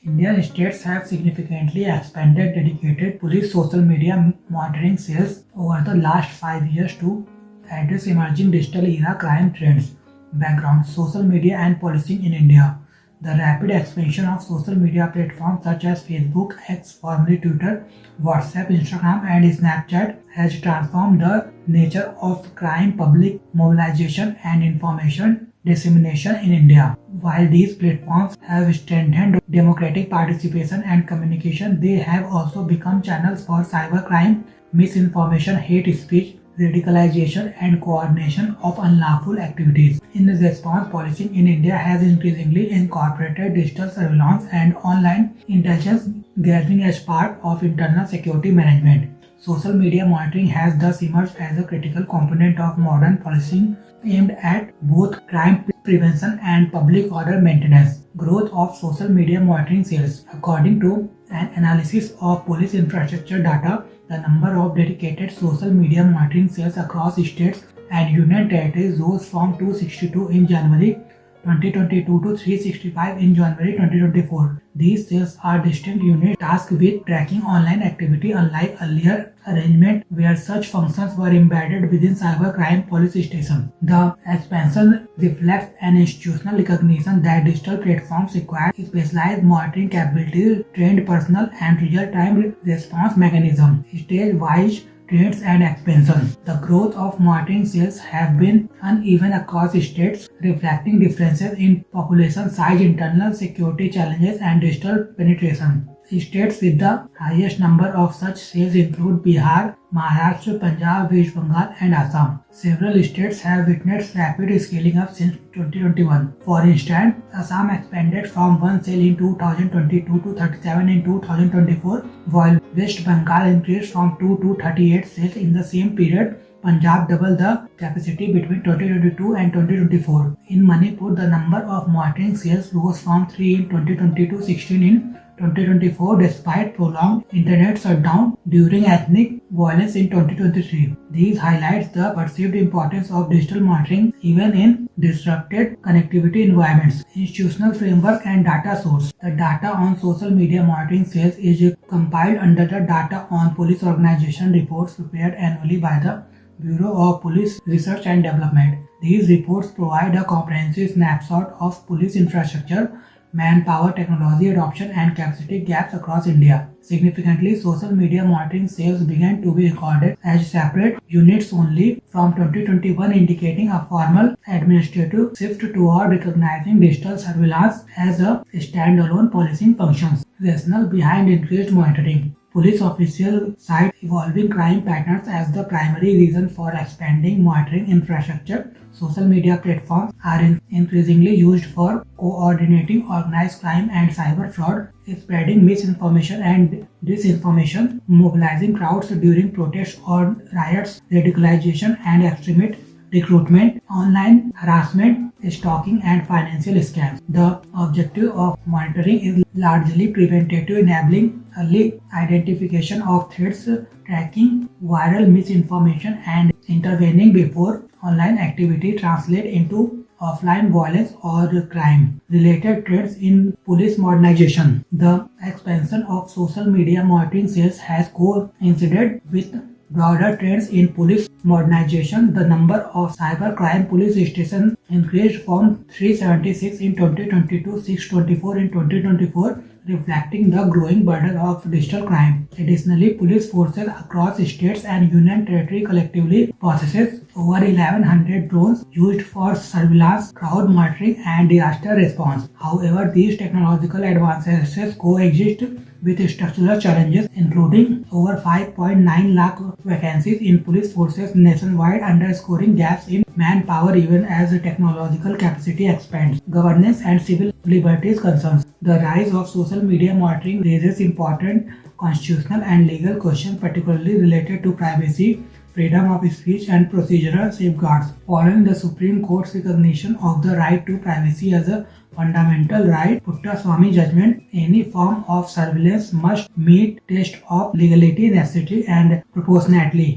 Indian states have significantly expanded dedicated police social media monitoring cells over the last 5 years to address emerging digital era crime trends. Background: social media and policing in India. The rapid expansion of social media platforms such as Facebook, X, formerly Twitter, WhatsApp, Instagram, and Snapchat has transformed the nature of crime, public mobilization, and information dissemination in India. While these platforms have strengthened democratic participation and communication, they have also become channels for cybercrime, misinformation, hate speech, radicalization, and coordination of unlawful activities. In response, policing in India has increasingly incorporated digital surveillance and online intelligence gathering as part of internal security management. Social media monitoring has thus emerged as a critical component of modern policing aimed at both crime prevention and public order maintenance. Growth of social media monitoring cells. According to an analysis of police infrastructure data, the number of dedicated social media monitoring cells across states and union territories rose from 262 in January 2022 to 365 in January 2024. These cells are distinct units tasked with tracking online activity, unlike earlier arrangement where such functions were embedded within cybercrime police stations. The expansion reflects an institutional recognition that digital platforms require specialized monitoring capabilities, trained personnel, and real-time response mechanisms. Stage-wise trends and expansion. The growth of monitoring cells have been uneven across states, reflecting differences in population size, internal security challenges, and digital penetration. States with the highest number of such cells include Bihar, Maharashtra, Punjab, West Bengal, and Assam. Several states have witnessed rapid scaling up since 2021. For instance, Assam expanded from 1 cell in 2022 to 37 in 2024, while West Bengal increased from 2 to 38 cells in the same period. Punjab doubled the capacity between 2022 and 2024. In Manipur, the number of monitoring cells rose from 3 in 2020 to 16 in 2024 despite prolonged internet shutdown during ethnic violence in 2023. These highlights the perceived importance of digital monitoring even in disrupted connectivity environments. Institutional framework and data source. The data on social media monitoring cells is compiled under the Data on Police Organization reports prepared annually by the Bureau of Police Research and Development. These reports provide a comprehensive snapshot of police infrastructure, manpower, technology adoption, and capacity gaps across India. Significantly, social media monitoring cells began to be recorded as separate units only from 2021, indicating a formal administrative shift toward recognizing digital surveillance as a standalone policing function. Rationale behind increased monitoring. Police officials cite evolving crime patterns as the primary reason for expanding monitoring infrastructure. Social media platforms are increasingly used for coordinating organized crime and cyber fraud, spreading misinformation and disinformation, mobilizing crowds during protests or riots, radicalization and extremist recruitment, online harassment, stalking, and financial scams. The objective of monitoring is largely preventative, enabling early identification of threats, tracking viral misinformation, and intervening before online activity translate into offline violence or crime. Related trends in police modernization. The expansion of social media monitoring cells has coincided with broader trends in police modernization. The number of cybercrime police stations increased from 376 in 2020 to 624 in 2024, reflecting the growing burden of digital crime. Additionally, police forces across states and union territory collectively possesses over 1100 drones used for surveillance, crowd monitoring, and disaster response. However, these technological advances coexist with structural challenges, including over 5.9 lakh vacancies in police forces nationwide, underscoring gaps in manpower even as technological capacity expands. Governance and civil liberties concerns. The rise of social media monitoring raises important constitutional and legal questions, particularly related to privacy, freedom of speech, and procedural safeguards. Following the Supreme Court's recognition of the right to privacy as a fundamental right, Puttaswamy judgment, any form of surveillance must meet test of legality, necessity, and proportionality.